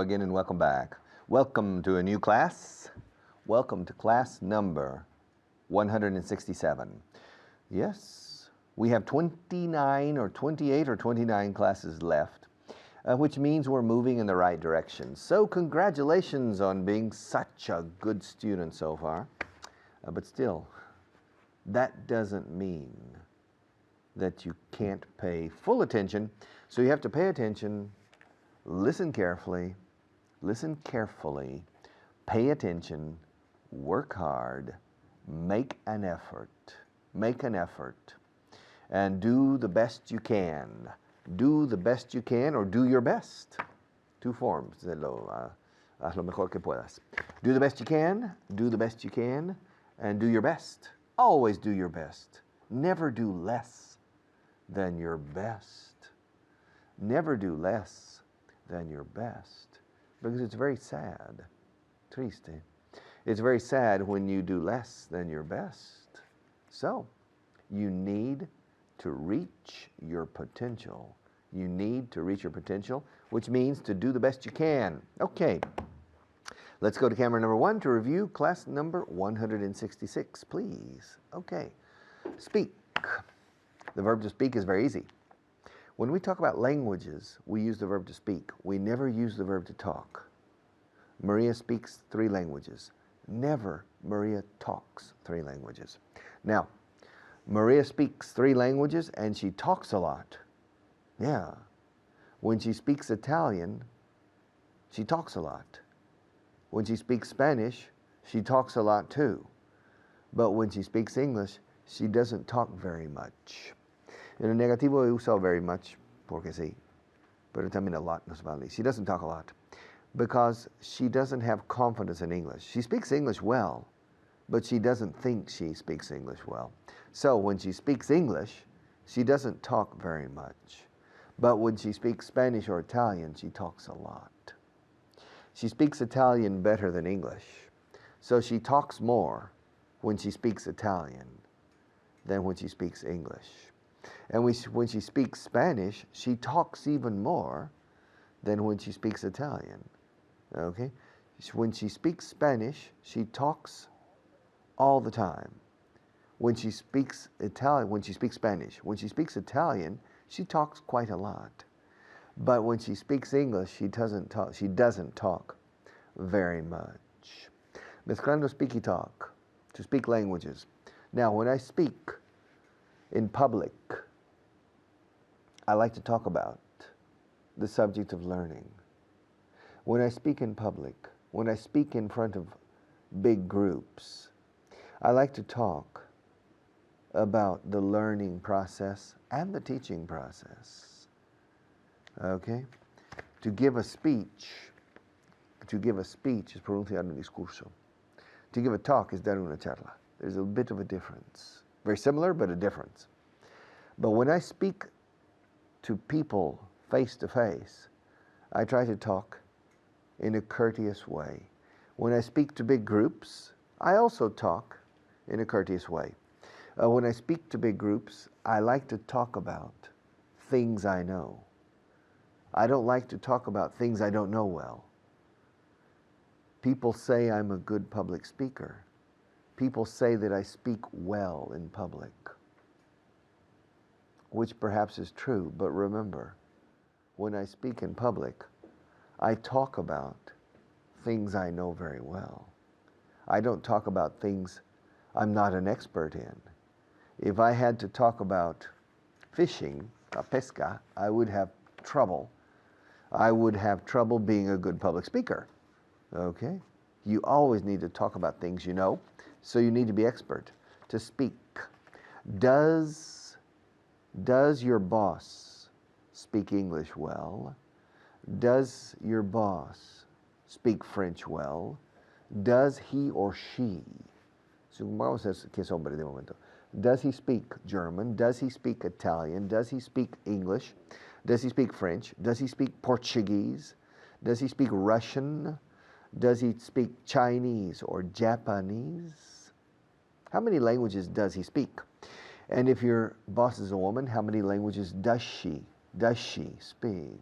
again and welcome back. Welcome to a new class. Welcome to class number 167. Yes, we have 29 or 28 or 29 classes left, which means we're moving in the right direction. So congratulations on being such a good student so far. But still, that doesn't mean that you can't pay full attention. So you have to pay attention, listen carefully, pay attention, work hard, make an effort, and do the best you can. Do the best you can or do your best. Two forms. Haz lo mejor que puedas. Do the best you can, and do your best. Always do your best. Never do less than your best. Never do less than your best. Because it's very sad. Triste. It's very sad when you do less than your best. So, you need to reach your potential. You need to reach your potential, which means to do the best you can. Okay. Let's go to camera number 1 to review class number 166, please. Okay. Speak. The verb to speak is very easy. When we talk about languages, we use the verb to speak. We never use the verb to talk. Maria speaks 3 languages. Never Maria talks 3 languages. Now, Maria speaks 3 languages and she talks a lot. Yeah. When she speaks Italian, she talks a lot. When she speaks Spanish, she talks a lot too. But when she speaks English, she doesn't talk very much. En el negativo he usado very much, porque sí. Pero también a lot no se vale. She doesn't talk a lot because she doesn't have confidence in English. She speaks English well, but she doesn't think she speaks English well. So when she speaks English, she doesn't talk very much. But when she speaks Spanish or Italian, she talks a lot. She speaks Italian better than English. So she talks more when she speaks Italian than when she speaks English. And when she speaks Spanish, she talks even more than when she speaks Italian. Okay? When she speaks Spanish, she talks all the time. When she speaks Italian, when she speaks Spanish, when she speaks Italian, she talks quite a lot. But when she speaks English, she doesn't talk very much. Mezclando speak y talk, to speak languages. Now, when I speak in public, I like to talk about the subject of learning. When I speak in public, when I speak in front of big groups, I like to talk about the learning process and the teaching process. Okay? To give a speech is pronunciar un discurso. To give a talk is dar una charla. There's a bit of a difference. Very similar, but a difference. But when I speak to people face to face, I try to talk in a courteous way. When I speak to big groups, I also talk in a courteous way. When I speak to big groups, I like to talk about things I know. I don't like to talk about things I don't know well. People say I'm a good public speaker. People say that I speak well in public, which perhaps is true, but remember, when I speak in public, I talk about things I know very well. I don't talk about things I'm not an expert in. If I had to talk about fishing, pesca, I would have trouble. I would have trouble being a good public speaker. Okay? You always need to talk about things you know, so you need to be expert to speak. Does your boss speak English well? Does your boss speak French well? Does he or she, supongamos que es hombre de momento, does he speak German? Does he speak Italian? Does he speak English? Does he speak French? Does he speak Portuguese? Does he speak Russian? Does he speak Chinese or Japanese? How many languages does he speak? And if your boss is a woman, how many languages does she speak?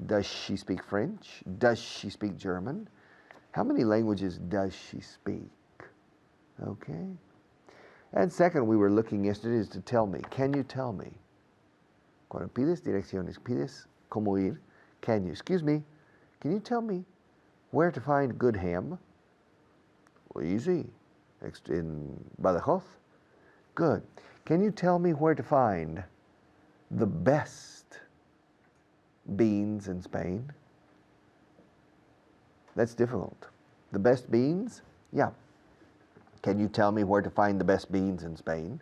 Does she speak French? Does she speak German? How many languages does she speak? Okay. And second, we were looking yesterday is to tell me. Can you tell me? Cuando pides direcciones, pides cómo ir, can you? Excuse me, can you tell me where to find good ham? Well, easy. In Badajoz. Good. Can you tell me where to find the best beans in Spain? That's difficult. The best beans? Yeah. Can you tell me where to find the best beans in Spain?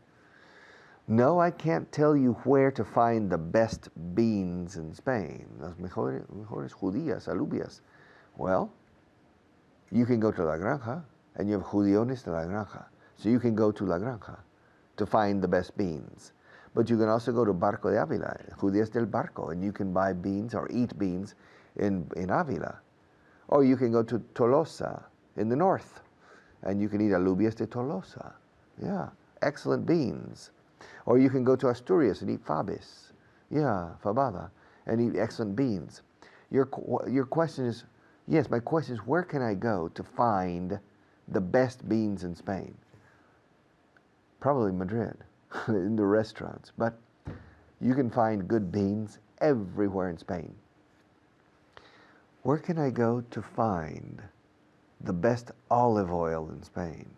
No, I can't tell you where to find the best beans in Spain. Las mejores judías, alubias. Well, you can go to La Granja, and you have judiones de La Granja. So you can go to La Granja to find the best beans. But you can also go to Barco de Ávila, Judías del Barco, and you can buy beans or eat beans in Ávila. Or you can go to Tolosa in the north, and you can eat alubias de Tolosa. Yeah, excellent beans. Or you can go to Asturias and eat fabis. Yeah, fabada, and eat excellent beans. Your question is, yes, my question is, where can I go to find the best beans in Spain? Probably Madrid, in the restaurants. But you can find good beans everywhere in Spain. Where can I go to find the best olive oil in Spain?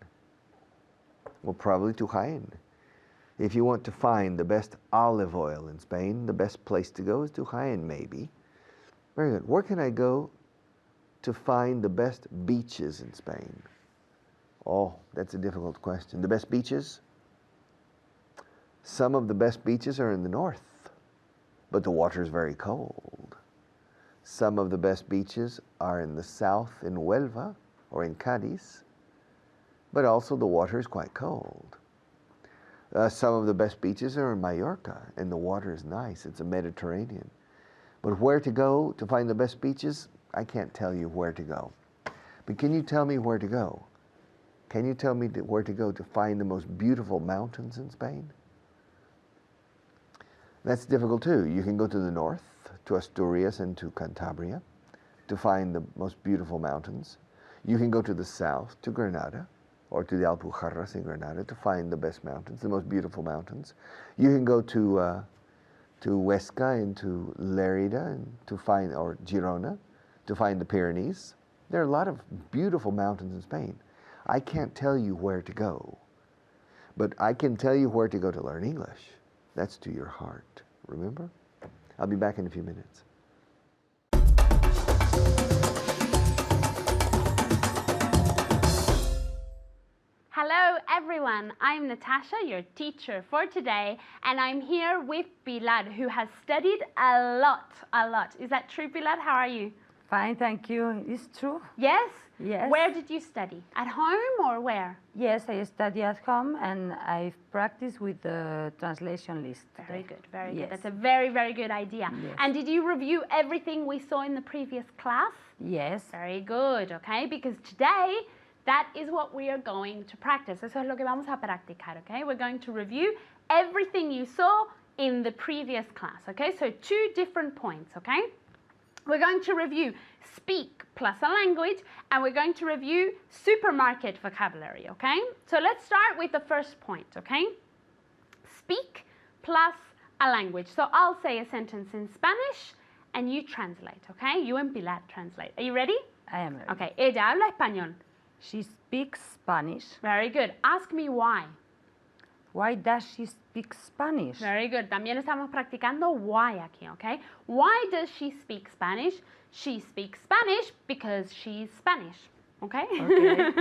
Well, probably to Jaén. If you want to find the best olive oil in Spain, the best place to go is to Jaén, maybe. Very good. Where can I go to find the best beaches in Spain? Oh, that's a difficult question. The best beaches? Some of the best beaches are in the north, but the water is very cold. Some of the best beaches are in the south, in Huelva or in Cádiz, but also the water is quite cold. Some of the best beaches are in Mallorca, and the water is nice. It's a Mediterranean. But where to go to find the best beaches? I can't tell you where to go. But can you tell me where to go? Can you tell me where to go to find the most beautiful mountains in Spain? That's difficult too. You can go to the north, to Asturias and to Cantabria, to find the most beautiful mountains. You can go to the south, to Granada, or to the Alpujarras in Granada to find the best mountains, the most beautiful mountains. You can go to Huesca and to Lerida and to find, or Girona, to find the Pyrenees. There are a lot of beautiful mountains in Spain. I can't tell you where to go, but I can tell you where to go to learn English. That's to your heart, remember? I'll be back in a few minutes. Hello everyone, I'm Natasha, your teacher for today, and I'm here with Pilar, who has studied a lot. Is that true, Pilar? How are you? Fine, thank you. It's true. Yes? Yes. Where did you study? At home or where? Yes, I study at home and I practice with the translation list. Very good, very Yes. good. That's a very, very good idea. Yes. And did you review everything we saw in the previous class? Yes. Very good, okay? Because today, that is what we are going to practice. Eso es lo que vamos a practicar, okay? We're going to review everything you saw in the previous class, okay? So 2 different points, okay? We're going to review speak plus a language, and we're going to review supermarket vocabulary, okay? So let's start with the first point, okay? Speak plus a language. So I'll say a sentence in Spanish, and you translate, okay? You and Pilar translate. Are you ready? I am ready. Okay, ella habla español. She speaks Spanish. Very good. Ask me why. Why does she speak Spanish? Very good. También estamos practicando why aquí, okay? Why does she speak Spanish? She speaks Spanish because she's Spanish, okay? Okay.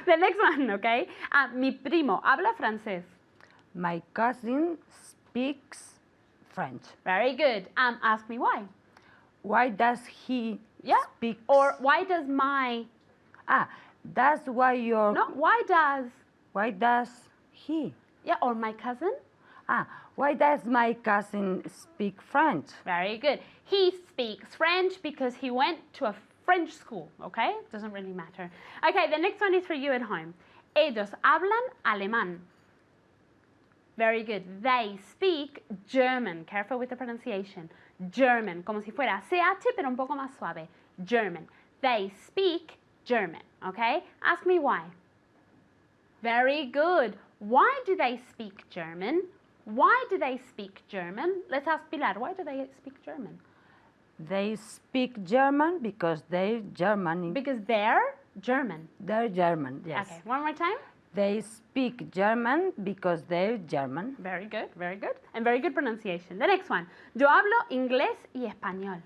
The next one, okay? Mi primo habla francés. My cousin speaks French. Very good. Ask me why. Why does he speak? Or why does my... That's why your... No, why does... Why does he? Yeah, or my cousin. Why does my cousin speak French? Very good. He speaks French because he went to a French school, okay? Doesn't really matter. Okay, the next one is for you at home. Ellos hablan alemán. Very good. They speak German. Careful with the pronunciation. German, como si fuera CH, pero un poco más suave. German. They speak German, okay? Ask me why. Very good. Why do they speak German? Why do they speak German? Let's ask Pilar, why do they speak German? They speak German because they're German. Because they're German. They're German, yes. Okay, one more time. They speak German because they're German. Very good, very good. And very good pronunciation. The next one. Yo hablo inglés y español.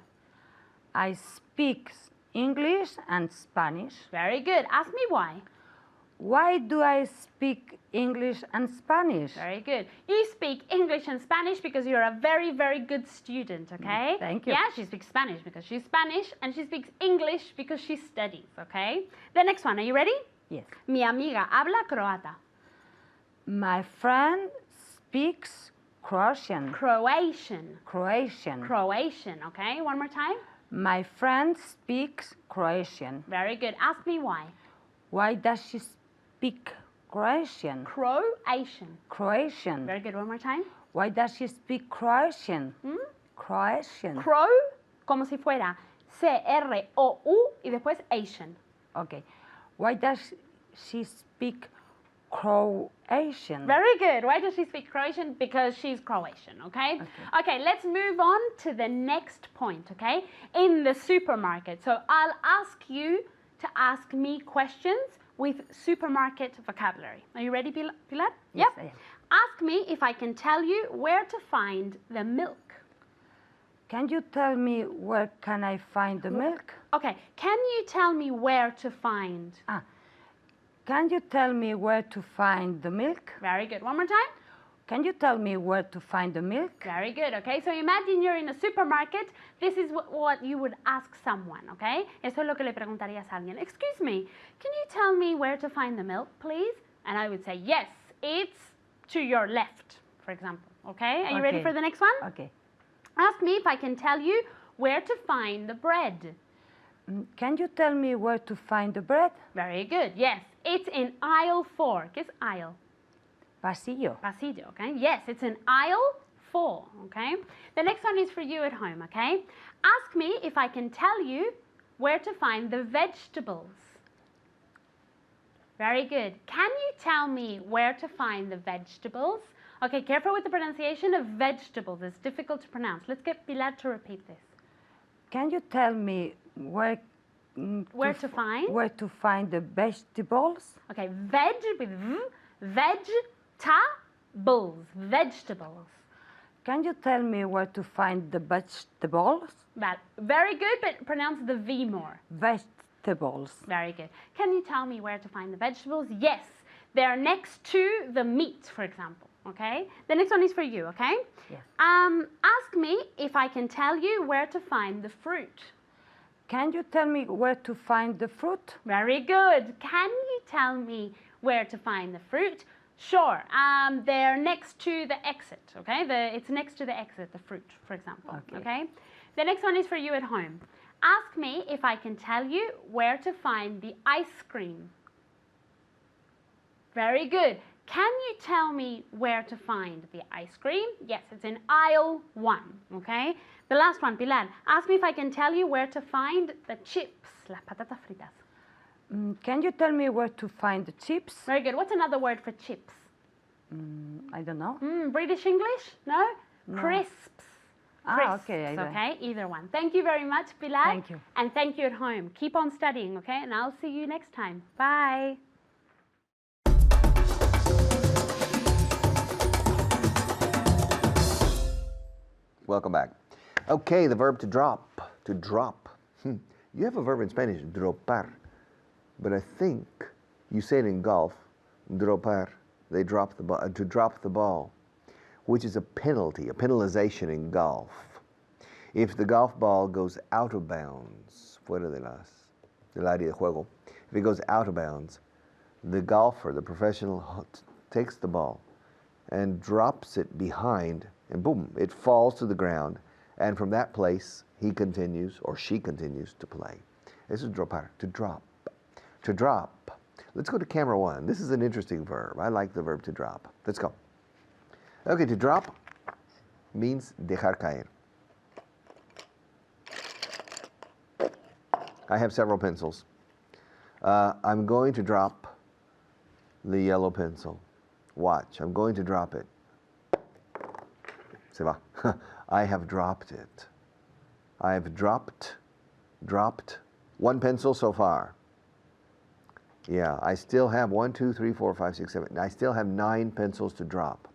I speak English and Spanish. Very good. Ask me why. Why do I speak English and Spanish? Very good. You speak English and Spanish because you're a very, very good student, okay? Thank you. Yeah, she speaks Spanish because she's Spanish, and she speaks English because she studies, okay? The next one, are you ready? Yes. Mi amiga habla croata. My friend speaks Croatian. Croatian. Croatian. Croatian, okay? One more time. My friend speaks Croatian. Very good. Ask me why. Why does she speak Croatian? Croatian. Croatian. Very good. One more time. Why does she speak Croatian? Croatian. Crow, como si fuera C-R-O-U y después Asian. Okay. Why does she speak Croatian? Very good. Why does she speak Croatian? Because she's Croatian, okay? Okay, let's move on to the next point, okay? In the supermarket. So I'll ask you to ask me questions with supermarket vocabulary. Are you ready, Pilar? Yes, Yep. I am. Ask me if I can tell you where to find the milk. Can you tell me where can I find the milk? Okay, can you tell me where to find? Can you tell me where to find the milk? Very good. One more time. Can you tell me where to find the milk? Very good, okay? So imagine you're in a supermarket. This is what you would ask someone, okay? Eso es lo que le preguntarías a alguien. Excuse me, can you tell me where to find the milk, please? And I would say, yes, it's to your left, for example, okay? Are you ready Okay. for the next one? Okay. Ask me if I can tell you where to find the bread. Can you tell me where to find the bread? Very good, yes. It's in aisle 4. ¿Qué es aisle? Pasillo. Pasillo, okay? Yes, it's in aisle 4, okay? The next one is for you at home, okay? Ask me if I can tell you where to find the vegetables. Very good. Can you tell me where to find the vegetables? Okay, careful with the pronunciation of vegetables. It's difficult to pronounce. Let's get Pilar to repeat this. Can you tell me where Where to find? where to find the vegetables? Okay, veg with v, vegetables, vegetables. Can you tell me where to find the vegetables? Well, very good, but pronounce the V more. Vegetables. Very good. Can you tell me where to find the vegetables? Yes, they're next to the meat, for example, okay? The next one is for you, okay? Yes. Ask me if I can tell you where to find the fruit. Can you tell me where to find the fruit? Very good. Can you tell me where to find the fruit? Sure. They're next to the exit, okay? It's next to the exit, the fruit, for example, okay? The next one is for you at home. Ask me if I can tell you where to find the ice cream. Very good. Can you tell me where to find the ice cream? Yes, it's in aisle 1, okay? The last one, Pilar. Ask me if I can tell you where to find the chips, las patatas fritas. Can you tell me where to find the chips? Very good. What's another word for chips? I don't know. British English? No? Crisps. Okay. Okay, either one. Thank you very much, Pilar. Thank you. And thank you at home. Keep on studying, okay? And I'll see you next time. Bye. Welcome back. Okay, the verb to drop. To drop. You have a verb in Spanish, dropar. But I think you say it in golf, dropar. They drop the ball, to drop the ball, which is a penalty, a penalization in golf. If the golf ball goes out of bounds, fuera del área de juego, if it goes out of bounds, the golfer, the professional, takes the ball and drops it behind, and boom, it falls to the ground. And from that place, he continues, or she continues to play. This is dropar, to drop. To drop. Let's go to camera 1. This is an interesting verb. I like the verb to drop. Let's go. Okay, to drop means dejar caer. I have several pencils. I'm going to drop the yellow pencil. Watch, I'm going to drop it. Se va. I have dropped it. I have dropped one pencil so far. Yeah, I still have 1, 2, 3, 4, 5, 6, 7. I still have 9 pencils to drop.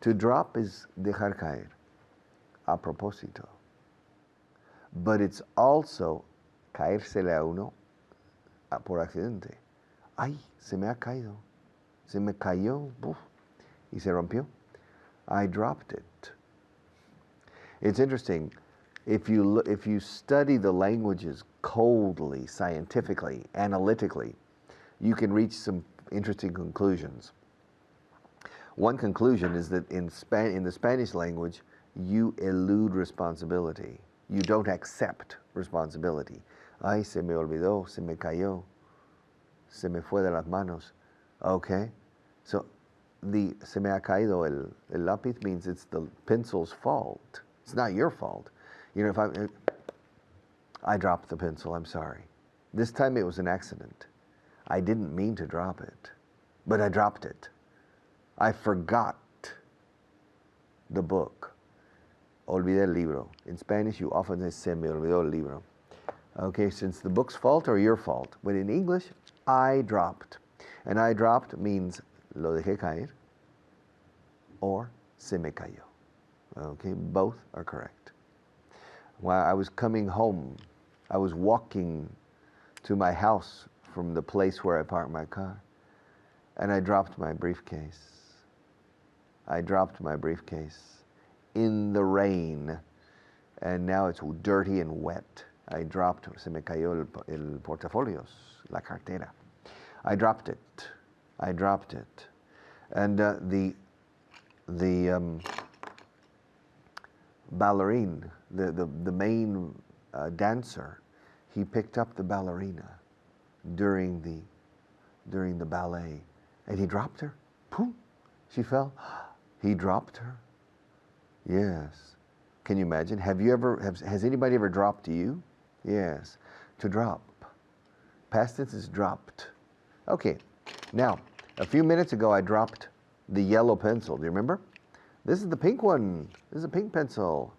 To drop is dejar caer, a propósito. But it's also caérsele a uno por accidente. Ay, se me ha caído. Se me cayó. Uf, y se rompió. I dropped it. It's interesting. If you study the languages coldly, scientifically, analytically, you can reach some interesting conclusions. One conclusion is that in the Spanish language, you elude responsibility. You don't accept responsibility. Ay, se me olvidó, se me cayó, se me fue de las manos. Okay, so the se me ha caído el lápiz means it's the pencil's fault. It's not your fault. You know, if I dropped the pencil, I'm sorry. This time it was an accident. I didn't mean to drop it, but I dropped it. I forgot the book. Olvidé el libro. In Spanish, you often say, se me olvidó el libro. Okay, since the book's fault or your fault. But in English, I dropped. And I dropped means lo dejé caer or se me cayó. Okay, both are correct. While I was coming home, I was walking to my house from the place where I parked my car, and I dropped my briefcase. I dropped my briefcase in the rain, and now it's dirty and wet. I dropped, se me cayó el portafolios, la cartera. I dropped it. I dropped it. And the ballerine, the main dancer, he picked up the ballerina during the ballet, and he dropped her. Boom! She fell. He dropped her. Yes. Can you imagine? Has anybody ever dropped you? Yes. To drop. Past tense is dropped. Okay. Now, a few minutes ago, I dropped the yellow pencil. Do you remember? This is the pink one. This is a pink pencil.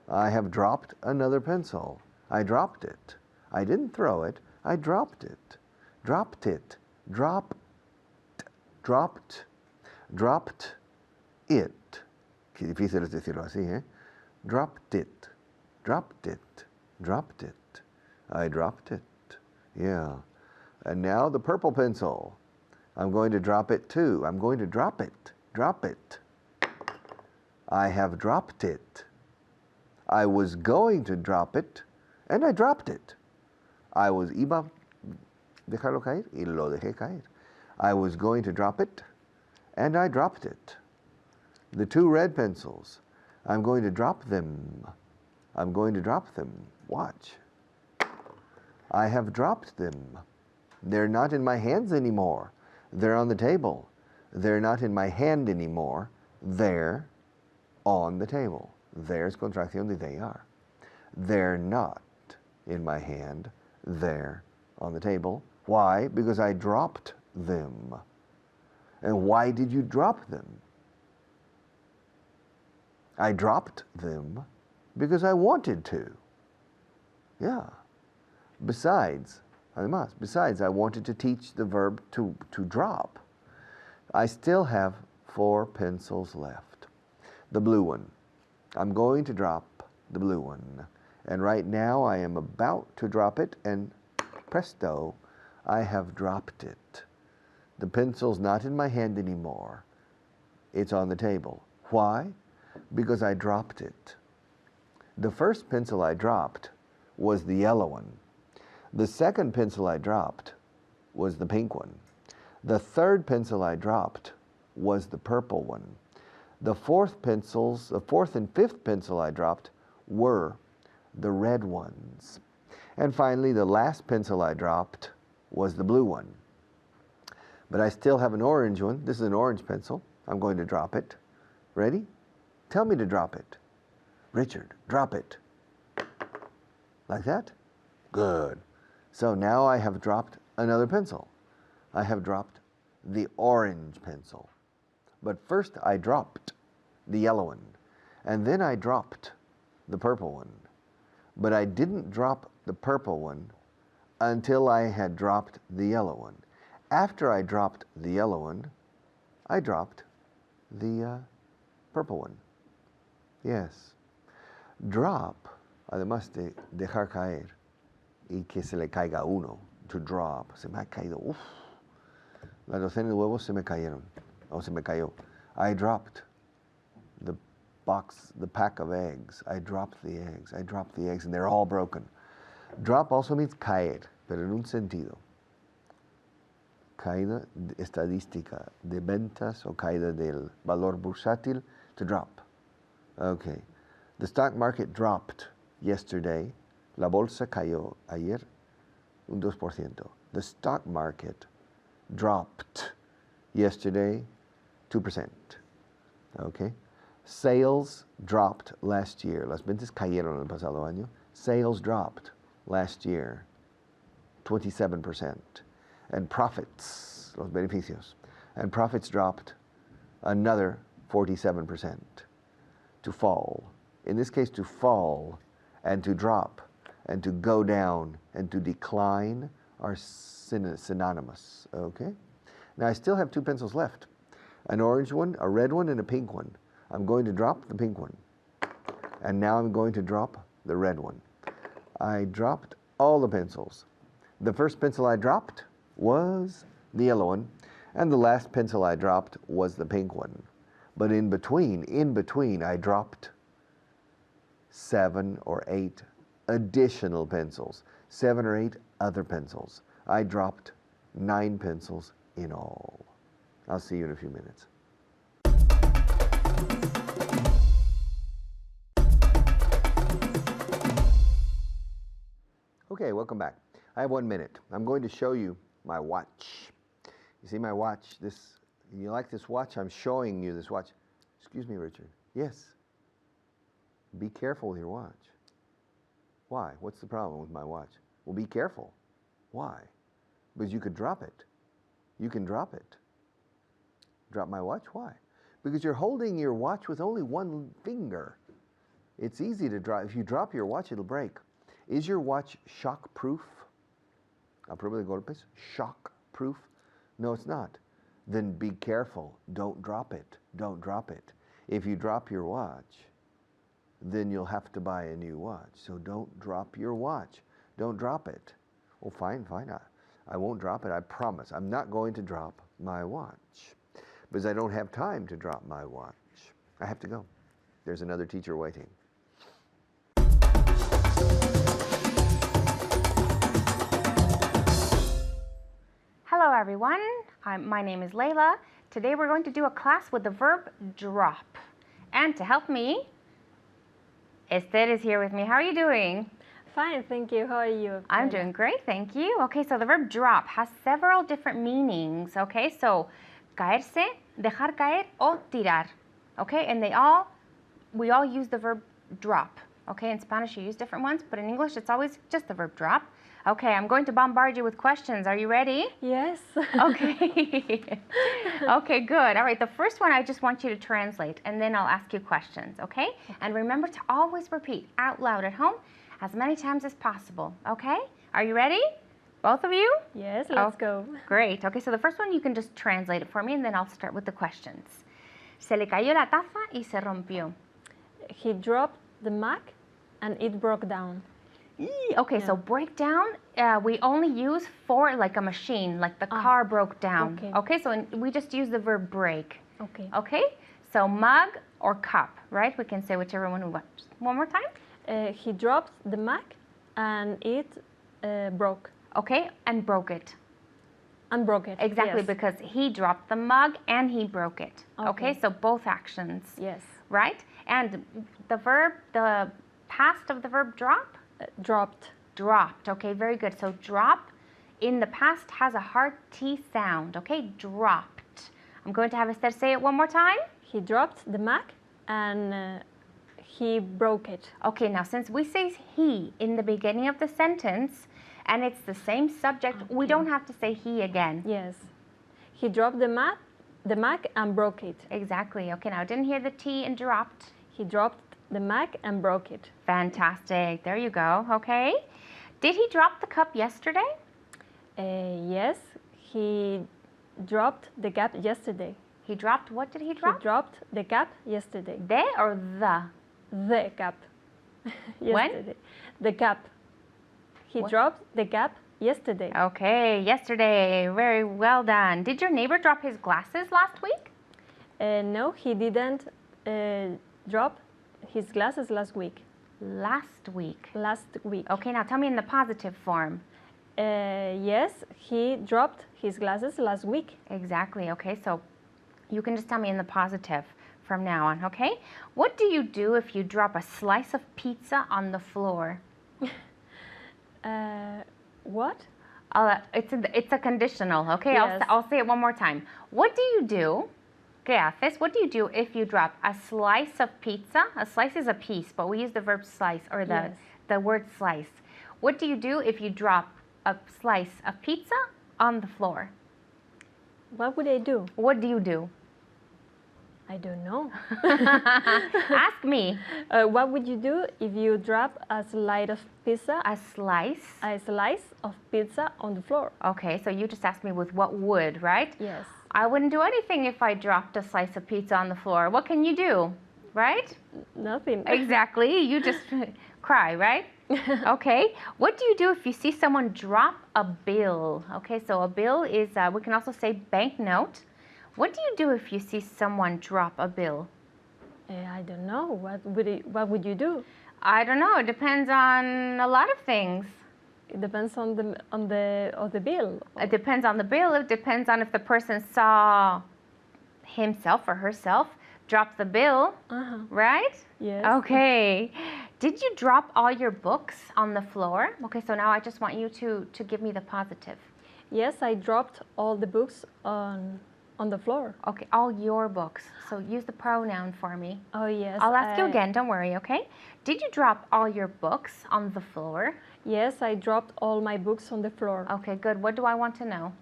I have dropped another pencil. I dropped it. I didn't throw it. I dropped it. Dropped it. Dropped. Dropped. Dropped it. Qué difícil es decirlo así, ¿eh? Dropped it. Dropped it. Dropped it. I dropped it. Yeah. And now the purple pencil. I'm going to drop it too. I'm going to drop it. Drop it. I have dropped it. I was going to drop it, and I dropped it. I was iba dejarlo caer y lo dejé caer. I was going to drop it, and I dropped it. The two red pencils, I'm going to drop them. I'm going to drop them. Watch. I have dropped them. They're not in my hands anymore. They're on the table. They're not in my hand anymore. They're on the table. There's contracción de they are. They're not in my hand. They're on the table. Why? Because I dropped them. And why did you drop them? I dropped them because I wanted to. Yeah. Besides, I wanted to teach the verb to drop. I still have 4 pencils left. The blue one. I'm going to drop the blue one. And right now I am about to drop it, and presto, I have dropped it. The pencil's not in my hand anymore. It's on the table. Why? Because I dropped it. The first pencil I dropped was the yellow one. The second pencil I dropped was the pink one. The third pencil I dropped was the purple one. The fourth and fifth pencil I dropped were the red ones. And finally, the last pencil I dropped was the blue one. But I still have an orange one. This is an orange pencil. I'm going to drop it. Ready? Tell me to drop it. Richard, drop it. Like that? Good. So now I have dropped another pencil. I have dropped the orange pencil. But first I dropped the yellow one. And then I dropped the purple one. But I didn't drop the purple one until I had dropped the yellow one. After I dropped the yellow one, I dropped the purple one. Yes. Drop, además de dejar caer y que se le caiga uno, to drop. Se me ha caído, uff. La docena de huevos se me cayeron, o se me cayó. I dropped the box, the pack of eggs. I dropped the eggs. I dropped the eggs, and they're all broken. Drop also means caer, pero en un sentido. Caída estadística de ventas o caída del valor bursátil, to drop. Okay. The stock market dropped yesterday. La bolsa cayó ayer un 2%. The stock market dropped yesterday 2%. Okay. Sales dropped last year. Las ventas cayeron el pasado año. Sales dropped last year 27%. And profits, los beneficios, and profits dropped another 47%. To fall. In this case, to fall and to drop and to go down and to decline are synonymous, okay? Now I still have two pencils left. An orange one, a red one, and a pink one. I'm going to drop the pink one. And now I'm going to drop the red one. I dropped all the pencils. The first pencil I dropped was the yellow one, and the last pencil I dropped was the pink one. But in between, I dropped 7 or 8 additional pencils, 7 or 8 other pencils. I dropped 9 pencils in all. I'll see you in a few minutes. Okay, welcome back. I have 1 minute. I'm going to show you my watch. You see my watch? You like this watch? I'm showing you this watch. Excuse me, Richard. Yes. Be careful with your watch. Why? What's the problem with my watch? Well, be careful. Why? Because you could drop it. You can drop it. Drop my watch? Why? Because you're holding your watch with only one finger. It's easy to drop. If you drop your watch, it'll break. Is your watch shock-proof? A prueba de golpes? Shock-proof? No, it's not. Then be careful. Don't drop it. Don't drop it. If you drop your watch, then you'll have to buy a new watch. So don't drop your watch. Don't drop it. Well, fine. I won't drop it. I promise. I'm not going to drop my watch because I don't have time to drop my watch. I have to go. There's another teacher waiting. Hello everyone, my name is Layla. Today we're going to do a class with the verb drop. And to help me, Esther is here with me. How are you doing? Fine, thank you. How are you? I'm doing great, thank you. Okay, so the verb drop has several different meanings. Okay, so caerse, dejar caer, o tirar. Okay, and we all use the verb drop. Okay, in Spanish you use different ones, but in English it's always just the verb drop. Okay, I'm going to bombard you with questions. Are you ready? Yes. Okay. Okay, good. All right, the first one I just want you to translate, and then I'll ask you questions, okay? And remember to always repeat out loud at home as many times as possible, okay? Are you ready? Both of you? Yes, let's go. Great. Okay, so the first one you can just translate it for me, and then I'll start with the questions. Se le cayó la taza y se rompió. He dropped the mug and it broke down. Okay, so break down, we only use for like a machine, like the car broke down. Okay, so we just use the verb break. Okay. Okay, so mug or cup, right? We can say whichever one we want. One more time. He dropped the mug and it broke. Okay, and broke it. And broke it. Exactly, yes. Because he dropped the mug and he broke it. Okay, so both actions. Yes. Right? And the past of the verb drop? Dropped. Dropped. Okay, very good. So drop in the past has a hard T sound. Okay, dropped. I'm going to have Esther say it one more time. He dropped the mug and he broke it. Okay, now since we say he in the beginning of the sentence, and it's the same subject. We don't have to say he again. Yes. He dropped the Mac and broke it. Exactly. Okay, now I didn't hear the T and dropped. He dropped the Mac and broke it. Fantastic. There you go. Okay. Did he drop the cup yesterday? Yes, he dropped the cap yesterday. He dropped, what did he He drop? dropped the cap yesterday. The or the? The cap. Yesterday. The cap. He What? dropped the cap yesterday. Okay, yesterday. Very well done. Did your neighbor drop his glasses last week? No, he didn't drop his glasses last week. Last week. Last week. Okay, now tell me in the positive form. Yes, he dropped his glasses last week. Exactly. Okay, so you can just tell me in the positive from now on, okay? What do you do if you drop a slice of pizza on the floor? What? It's a conditional, okay? Yes. I'll say it one more time. What do you do? ¿Qué haces? What do you do if you drop a slice of pizza? A slice is a piece, but we use the verb slice or Yes. the word slice. What do you do if you drop a slice of pizza on the floor? What would I do? What do you do? I don't know. Ask me. What would you do if you drop a slice of pizza, A slice. a slice of pizza on the floor? Okay, so you just asked me with what would, right? Yes. I wouldn't do anything if I dropped a slice of pizza on the floor. What can you do? Right? Nothing. Exactly. You just cry, right? Okay. What do you do if you see someone drop a bill? Okay, so a bill is, we can also say banknote. What do you do if you see someone drop a bill? I don't know. What would you do? I don't know. It depends on a lot of things. It depends on the bill. It depends on the bill. It depends on if the person saw himself or herself drop the bill, right? Yes. Okay. Did you drop all your books on the floor? Okay, so now I just want you to give me the positive. Yes, I dropped all the books on the floor. Okay, all your books. So use the pronoun for me. Oh yes. I'll ask you again, don't worry, okay? Did you drop all your books on the floor? Yes, I dropped all my books on the floor. Okay, good. What do I want to know?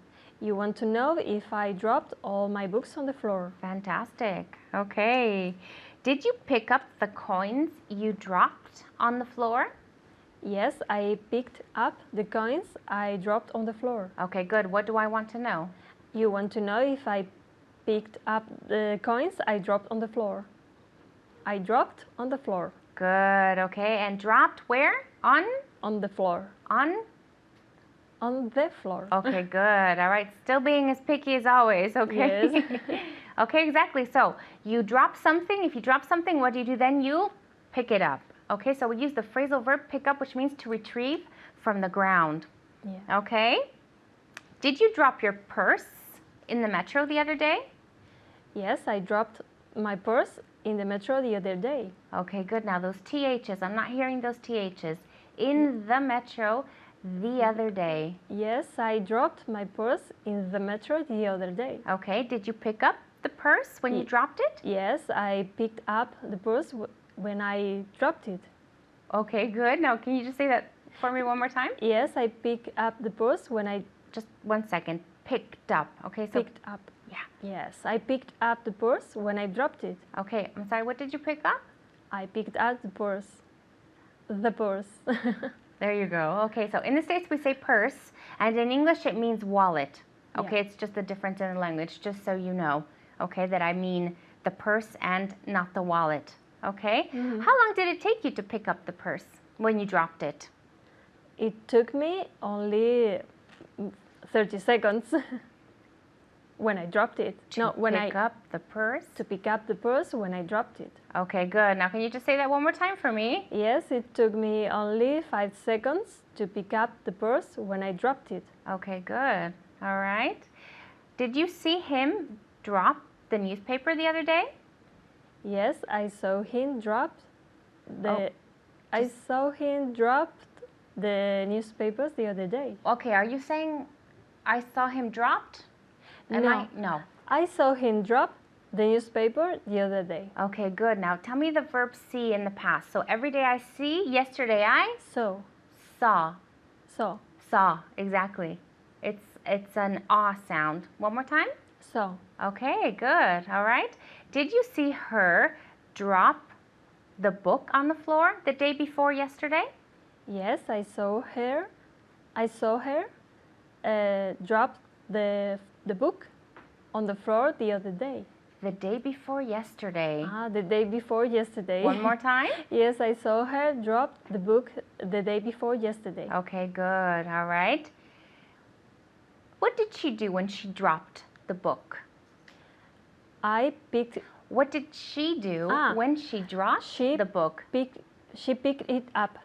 You want to know if I dropped all my books on the floor? Fantastic. Okay. Did you pick up the coins you dropped on the floor? Yes, I picked up the coins I dropped on the floor. Okay, good. What do I want to know? You want to know if I picked up the coins I dropped on the floor? I dropped on the floor. Good. Okay. And dropped where? On the floor. On? On the floor. Okay, good. All right. Still being as picky as always, okay? Yes. Okay, exactly. So you drop something. If you drop something, what do you do then? You pick it up. Okay, so we use the phrasal verb pick up, which means to retrieve from the ground. Yeah. Okay? Did you drop your purse in the metro the other day? Yes, I dropped my purse in the metro the other day. Okay, good. Now those THs, I'm not hearing those THs. In the metro the other day. Yes, I dropped my purse in the metro the other day. Okay, did you pick up the purse when you dropped it? Yes, I picked up the purse when I dropped it. Okay, good. Now, can you just say that for me one more time? Yes, I picked up the purse when I Just 1 second. Picked up. Okay, so picked up. yeah. Yes, I picked up the purse when I dropped it. Okay, I'm sorry. What did you pick up? I picked up the purse. The purse. There you go. Okay, so in the States we say purse, and in English it means wallet. Okay, Yeah. it's just the difference in the language, just so you know. Okay, that I mean the purse and not the wallet. Okay? How long did it take you to pick up the purse when you dropped it? It took me only 30 seconds when I dropped it. To pick up the purse? To pick up the purse when I dropped it. Okay, good. Now can you just say that one more time for me? Yes, it took me only 5 seconds to pick up the purse when I dropped it. Okay, good. All right. Did you see him drop the newspaper the other day? Yes, I saw him drop the. Oh, I saw him drop the newspapers the other day. Okay, are you saying I saw him dropped? No. No. I saw him drop the newspaper the other day. Okay, good. Now tell me the verb see in the past. So every day I see, yesterday I So, saw. so. Saw, exactly. It's an ah sound. One more time. Saw. Okay, good. All right. Did you see her drop the book on the floor the day before yesterday? Yes, I saw her. I saw her drop the book on the floor the other day. The day before yesterday. The day before yesterday. One more time. Yes, I saw her drop the book the day before yesterday. Okay, good. All right. What did she do when she dropped the book? I picked What did she do when she dropped the book? She picked it up.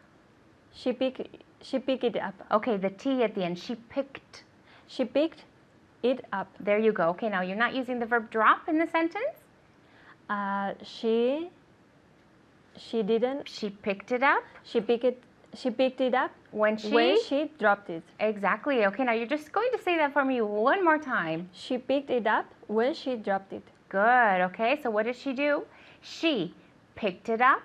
She picked it up. Okay, the T at the end. She picked. She picked it up. There you go. Okay, now you're not using the verb drop in the sentence. She didn't. She picked it up. She picked it up when she dropped it. Exactly. Okay, now you're just going to say that for me one more time. She picked it up when she dropped it. Good. Okay, so what did she do? She picked it up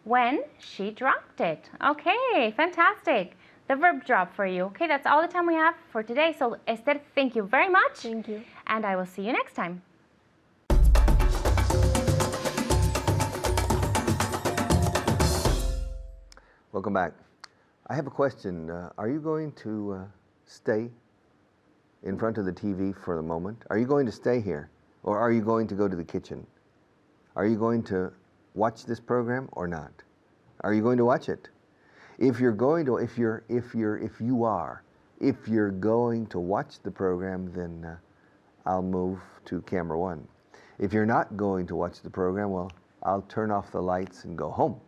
when she dropped it. Okay, fantastic. The verb drop for you. Okay, that's all the time we have for today. So Esther, thank you very much. Thank you. And I will see you next time. Welcome back. I have a question. Are you going to stay in front of the TV for the moment? Are you going to stay here? Or are you going to go to the kitchen? Are you going to watch this program or not? Are you going to watch it? If you're going to, if you're going to watch the program, then I'll move to camera 1. If you're not going to watch the program, well, I'll turn off the lights and go home.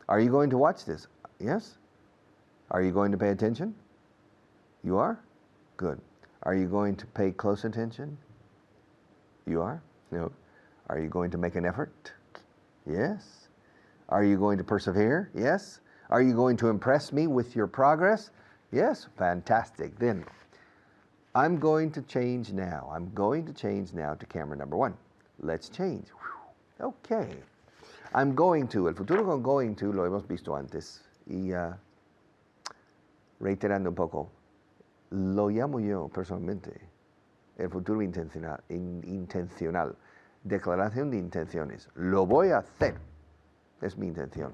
Are you going to watch this? Yes? Are you going to pay attention? You are? Good. Are you going to pay close attention? You are? No. Are you going to make an effort? Yes. Are you going to persevere? Yes. Are you going to impress me with your progress? Yes. Fantastic. Then I'm going to change now. I'm going to change now to camera number 1. Let's change. Whew. Okay. I'm going to. El futuro con going to lo hemos visto antes. Y reiterando un poco, lo llamo yo personalmente el futuro intencional. Declaración de intenciones. Lo voy a hacer. Es mi intención.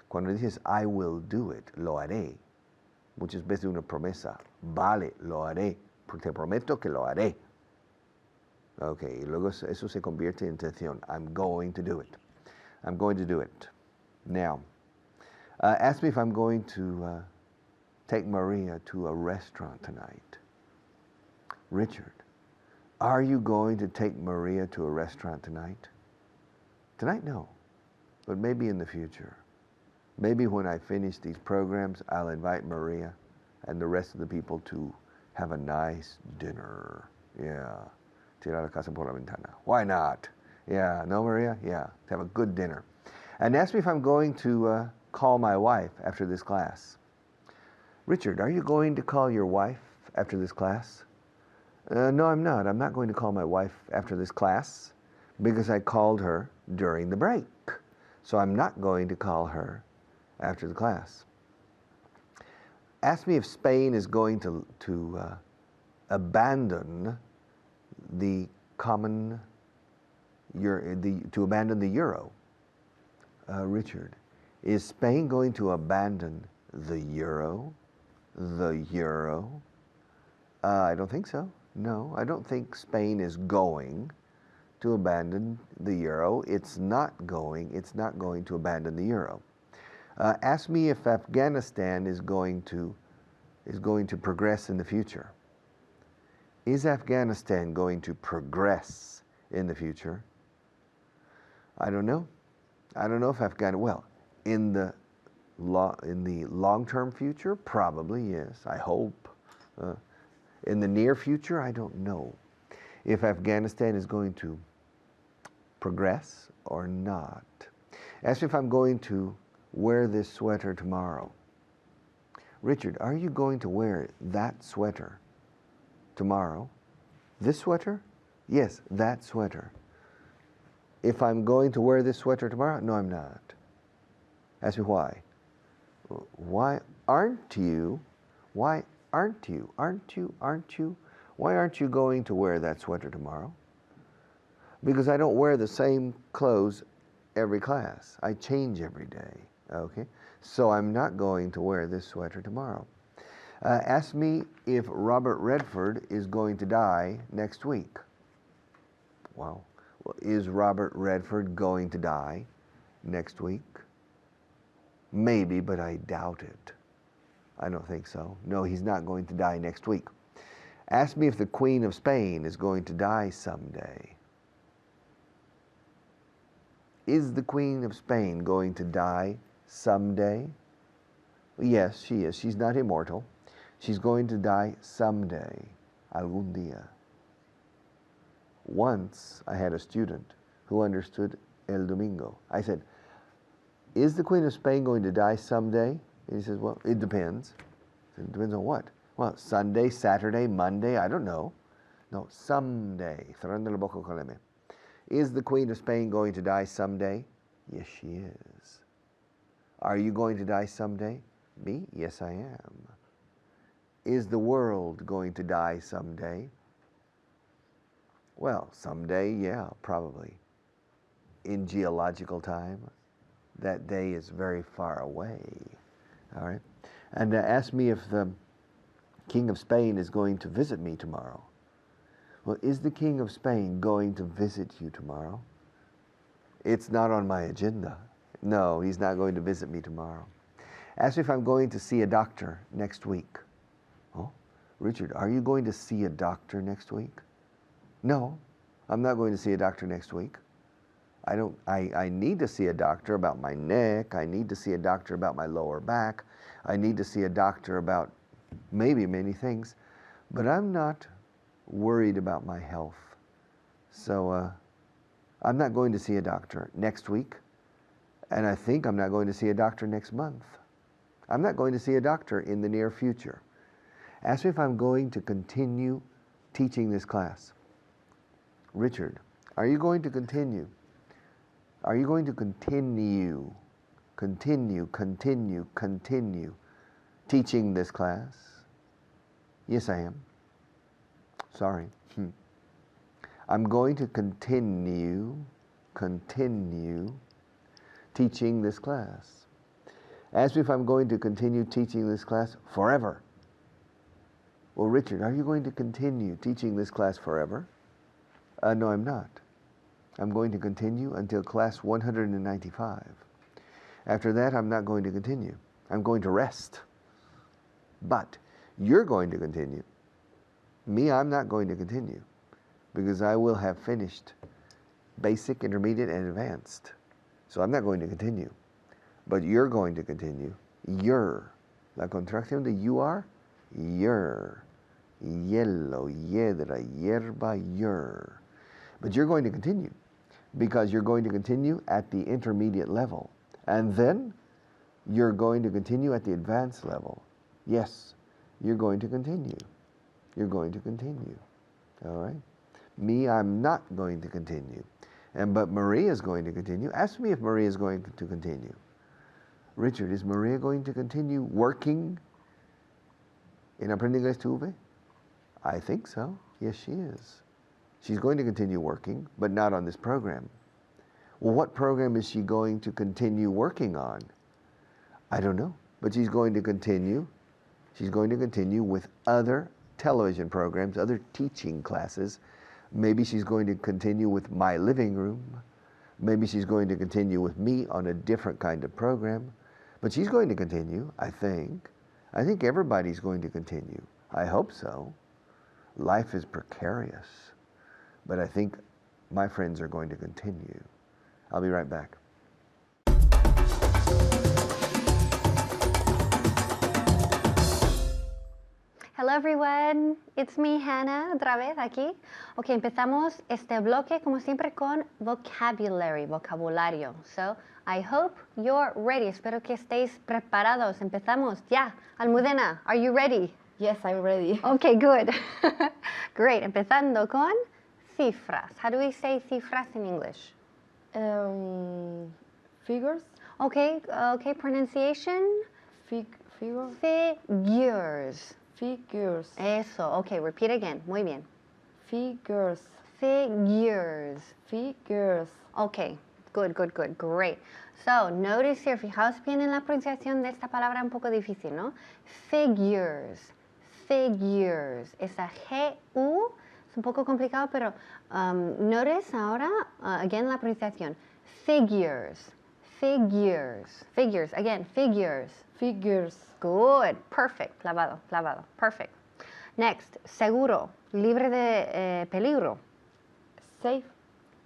Cuando dices I will do it, lo haré. Muchas veces una promesa. Vale, lo haré. Porque te prometo que lo haré. Ok, y luego eso se convierte en intención. I'm going to do it. I'm going to do it. Now, ask me if I'm going to take Maria to a restaurant tonight. Richard, are you going to take Maria to a restaurant tonight? Tonight, no. But maybe in the future. Maybe when I finish these programs, I'll invite Maria and the rest of the people to have a nice dinner. Yeah. Tirar la casa por la ventana. Why not? Yeah. No, Maria? Yeah. To have a good dinner. And ask me if I'm going to call my wife after this class. Richard, are you going to call your wife after this class? No, I'm not. I'm not going to call my wife after this class because I called her during the break. So I'm not going to call her after the class. Ask me if Spain is going to abandon the common to abandon the euro. Richard, is Spain going to abandon the euro? The euro? I don't think so. No, I don't think Spain is going to abandon the euro. It's not going to abandon the euro. Ask me if Afghanistan is going to progress in the future. Is Afghanistan going to progress in the future? I don't know. I don't know if Afghanistan, well, in the long-term future, probably yes, I hope. In the near future, I don't know if Afghanistan is going to progress or not. Ask me if I'm going to wear this sweater tomorrow. Richard, are you going to wear that sweater tomorrow? This sweater? Yes, that sweater. If I'm going to wear this sweater tomorrow? No, I'm not. Ask me why. Why aren't you Why aren't you? Aren't you? Aren't you? Why aren't you going to wear that sweater tomorrow? Because I don't wear the same clothes every class. I change every day, okay? So I'm not going to wear this sweater tomorrow. Ask me if Robert Redford is going to die next week. Wow. Well, is Robert Redford going to die next week? Maybe, but I doubt it. I don't think so. No, he's not going to die next week. Ask me if the Queen of Spain is going to die someday. Is the Queen of Spain going to die someday? Yes, she is. She's not immortal. She's going to die someday, algún día. Once I had a student who understood El Domingo. I said, is the Queen of Spain going to die someday? And he says, well, it depends. I said, it depends on what? Well, Sunday, Saturday, Monday, I don't know. No, someday. Cerrando la boca con M. Is the Queen of Spain going to die someday? Yes, she is. Are you going to die someday? Me? Yes, I am. Is the world going to die someday? Well, someday, yeah, probably. In geological time, that day is very far away. All right? And ask me if the King of Spain is going to visit me tomorrow. Well, is the King of Spain going to visit you tomorrow? It's not on my agenda. No, he's not going to visit me tomorrow. Ask me if I'm going to see a doctor next week. Oh, Richard, are you going to see a doctor next week? No, I'm not going to see a doctor next week. I need to see a doctor about my neck. I need to see a doctor about my lower back. I need to see a doctor about maybe many things, but I'm not worried about my health. So I'm not going to see a doctor next week, and I think I'm not going to see a doctor next month. I'm not going to see a doctor in the near future. Ask me if I'm going to continue teaching this class. Richard, are you going to continue? Are you going to continue teaching this class? Yes, I am. Sorry. I'm going to continue teaching this class. Ask me if I'm going to continue teaching this class forever. Well, Richard, are you going to continue teaching this class forever? No, I'm not. I'm going to continue until class 195. After that, I'm not going to continue. I'm going to rest. But you're going to continue. Me, I'm not going to continue because I will have finished basic, intermediate, and advanced. So I'm not going to continue. But you're going to continue. You're. La contracción de you are, you're. Yellow, hiedra, hierba, you're. But you're going to continue because you're going to continue at the intermediate level. And then you're going to continue at the advanced level. Yes, you're going to continue. You're going to continue. All right? Me, I'm not going to continue. But Maria is going to continue. Ask me if Maria is going to continue. Richard, is Maria going to continue working in Aprende Inglés Tuve? I think so. Yes, she is. She's going to continue working, but not on this program. Well, what program is she going to continue working on? I don't know, but she's going to continue. She's going to continue with other television programs, other teaching classes. Maybe she's going to continue with My Living Room. Maybe she's going to continue with me on a different kind of program. But she's going to continue, I think. I think everybody's going to continue. I hope so. Life is precarious. But I think my friends are going to continue. I'll be right back. Hello everyone, it's me Hannah, otra vez aquí. Ok, empezamos este bloque como siempre con vocabulario. So, I hope you're ready. Espero que estéis preparados. Empezamos ya. Almudena, are you ready? Yes, I'm ready. Okay, good. Great. Empezando con cifras. How do we say cifras in English? Figures. Okay, pronunciation. Figure. Figures. Figures. Eso. Okay, repeat again. Muy bien. Figures. Figures. Figures. Okay, good, good, good, great. So, notice here, fijaos bien en la pronunciación de esta palabra un poco difícil, ¿no? Figures, figures. Esa G-U es un poco complicado, pero notice ahora, again, la pronunciación. Figures, figures, figures, again, figures. Figures. Good, perfect, clavado, clavado, perfect. Next, seguro, libre de peligro. Safe.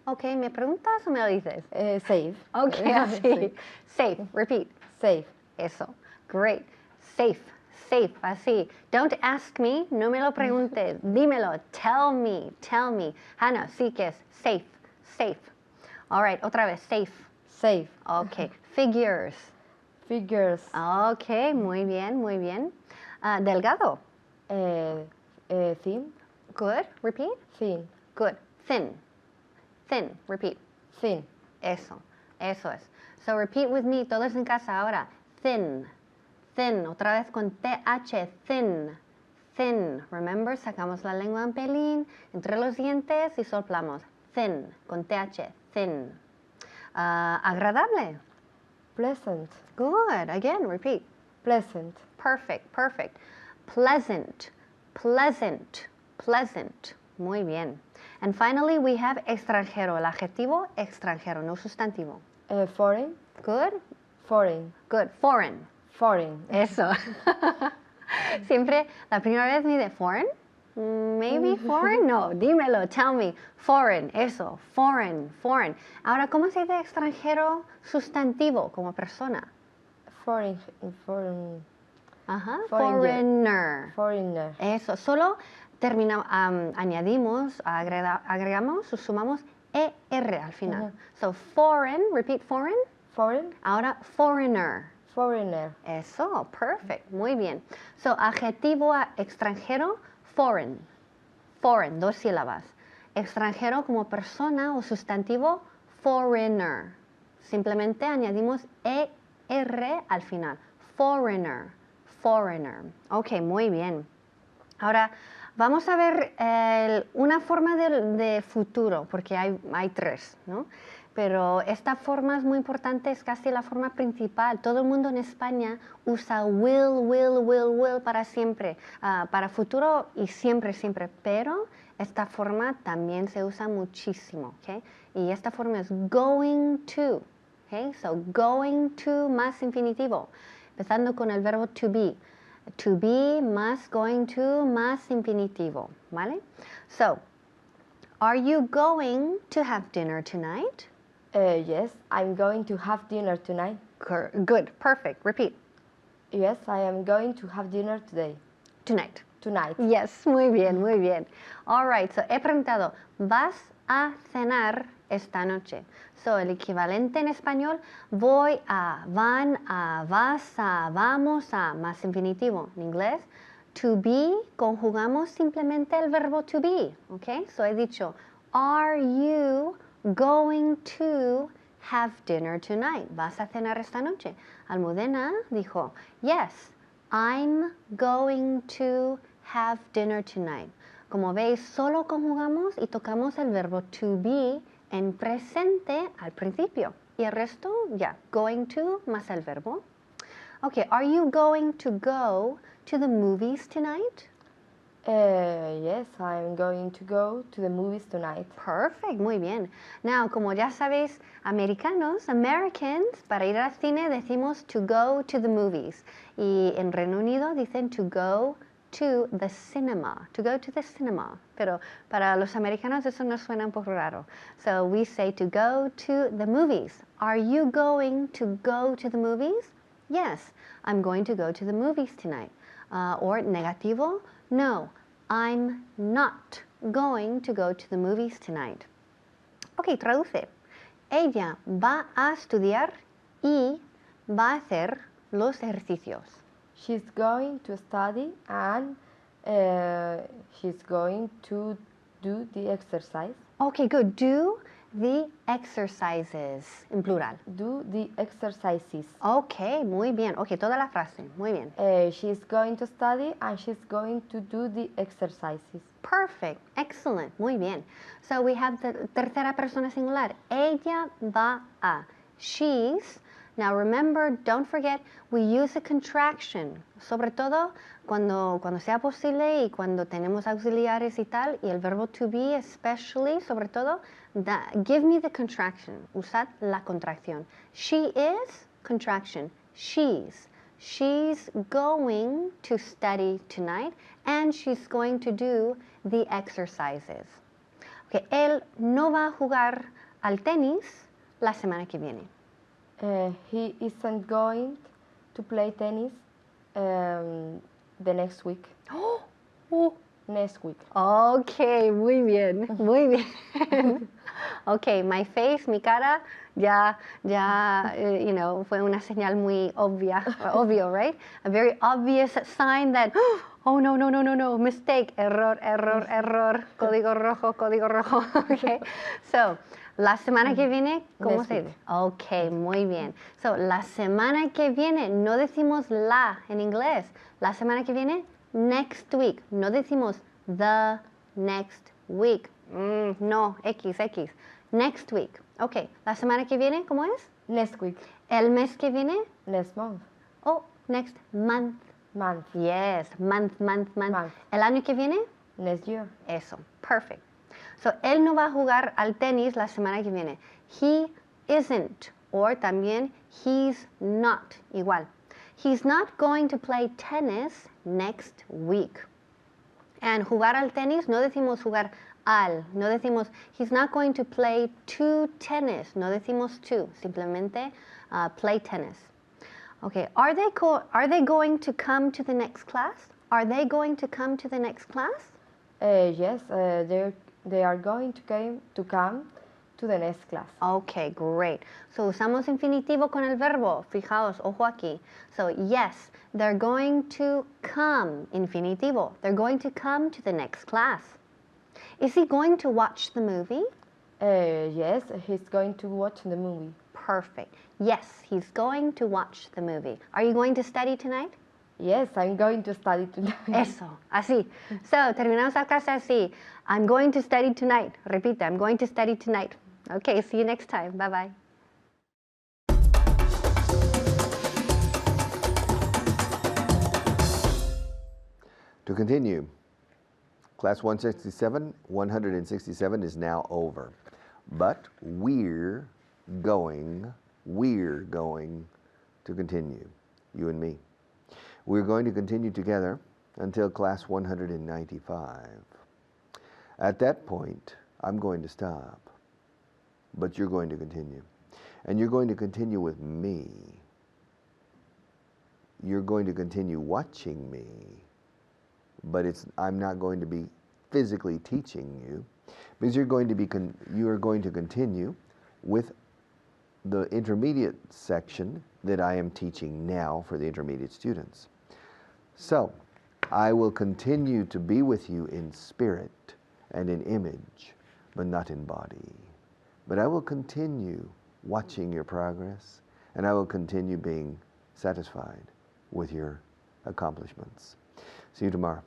Ok, ¿me preguntas o me lo dices? Safe. Ok, así. Safe, repeat. Safe. Eso, great. Safe, safe, así. Don't ask me, no me lo preguntes, dímelo, tell me. Hannah, sí que es safe, safe. All right, otra vez, safe. Safe. Ok, figures. Figures. Ok, muy bien, muy bien. Delgado. Thin. Good, repeat. Thin. Good. Thin. Thin, repeat. Thin. Eso, eso es. So repeat with me, todos en casa ahora. Thin, thin, otra vez con TH, thin, thin. Remember, sacamos la lengua un pelín entre los dientes y soplamos. Thin, con TH, thin. Agradable. Pleasant. Good, again, repeat. Pleasant. Perfect, perfect. Pleasant, pleasant, pleasant. Muy bien. And finally, we have extranjero, el adjetivo extranjero, no sustantivo. Foreign. Good, Foreign. good. Foreign. Foreign. Eso. Siempre, la primera vez me dice foreign. Maybe foreign? No, dímelo, tell me. Foreign, eso, foreign, foreign. Ahora, ¿cómo se dice extranjero sustantivo como persona? Foreign. Foreign. Ajá, Foreigner. foreigner. Foreigner. Eso, solo añadimos, agregamos o sumamos ER al final. So, foreign, repeat foreign. Foreign. Ahora, foreigner. Foreigner. Eso, perfect, muy bien. So, adjetivo extranjero, foreign. Foreign, 2 sílabas. Extranjero como persona o sustantivo, foreigner. Simplemente añadimos ER al final. Foreigner, foreigner. Ok, muy bien. Ahora, vamos a ver una forma de futuro, porque hay 3, ¿no? Pero esta forma es muy importante, es casi la forma principal. Todo el mundo en España usa will para siempre, para futuro y siempre, siempre. Pero esta forma también se usa muchísimo, ¿ok? Y esta forma es going to, ¿ok? So, going to más infinitivo, empezando con el verbo to be. To be más going to más infinitivo, ¿vale? So, are you going to have dinner tonight? Yes, I'm going to have dinner tonight. Good, perfect. Repeat. Yes, I am going to have dinner today. Tonight. Tonight. Yes, muy bien, muy bien. All right, so he preguntado, ¿vas a cenar esta noche? So, el equivalente en español, voy a, van a, vas a, vamos a, más infinitivo. En inglés, to be, conjugamos simplemente el verbo to be, ¿ok? So, he dicho, are you going to have dinner tonight? ¿Vas a cenar esta noche? Almudena dijo, yes, I'm going to have dinner tonight. Como veis, solo conjugamos y tocamos el verbo to be en presente al principio. Y el resto, ya, going to más el verbo. Okay, are you going to go to the movies tonight? Yes, I'm going to go to the movies tonight. Perfect, muy bien. Now, como ya sabéis, Americans, para ir al cine decimos to go to the movies. Y en Reino Unido dicen to go to the cinema, pero para los americanos eso nos suena un poco raro. So we say to go to the movies. Are you going to go to the movies? Yes, I'm going to go to the movies tonight. Or negativo, no, I'm not going to go to the movies tonight. Ok, traduce. Ella va a estudiar y va a hacer los ejercicios. She's going to study and she's going to do the exercise. Okay, good. Do the exercises, en plural. Do the exercises. Ok, muy bien. Ok, toda la frase, muy bien. She's going to study and she's going to do the exercises. Perfect, excellent, muy bien. So we have the tercera persona singular. Ella va a. She's. Now remember, don't forget, we use a contraction. Sobre todo cuando sea posible y cuando tenemos auxiliares y tal, y el verbo to be especially, sobre todo, give me the contraction. Usad la contracción. She is, contraction. She's. She's going to study tonight and she's going to do the exercises. Okay, él no va a jugar al tenis la semana que viene. He isn't going to play tennis the next week. Next week. Ok, muy bien, muy bien. Ok, my face, mi cara, ya, you know, fue una señal muy obvio, right? A very obvious sign that, oh, no, mistake, error, código rojo. Okay, so, la semana que viene, ¿cómo Next se week. dice? Ok, muy bien. So, la semana que viene, no decimos la en inglés. La semana que viene, next week. No decimos the next week. No, X. Next week. Ok, la semana que viene, ¿cómo es? Next week. El mes que viene, Next month. oh, next month. Month. Yes, month. Month. El año que viene, Next year. eso, perfect. So, él no va a jugar al tenis la semana que viene. He isn't, or también he's not, igual. He's not going to play tennis next week. And jugar al tenis, no decimos jugar al, no decimos he's not going to play to tennis, no decimos to, simplemente play tennis. Okay, are they going to come to the next class? Are they going to come to the next class? Yes, they are going to come to the next class. Okay, great. So usamos infinitivo con el verbo. Fijaos, ojo aquí. So yes, they're going to come, infinitivo. They're going to come to the next class. Is he going to watch the movie? Yes, he's going to watch the movie. Perfect. Yes, he's going to watch the movie. Are you going to study tonight? Yes, I'm going to study tonight. Eso, así. So, terminamos la clase así. I'm going to study tonight. Repita, I'm going to study tonight. Okay, see you next time. Bye-bye. To continue, class 167 is now over. But we're going to continue, you and me. We're going to continue together until class 195. At that point, I'm going to stop, but you're going to continue. And you're going to continue with me. You're going to continue watching me, but I'm not going to be physically teaching you, because you are going to continue with the intermediate section that I am teaching now for the intermediate students. So, I will continue to be with you in spirit and in image, but not in body. But I will continue watching your progress, and I will continue being satisfied with your accomplishments. See you tomorrow.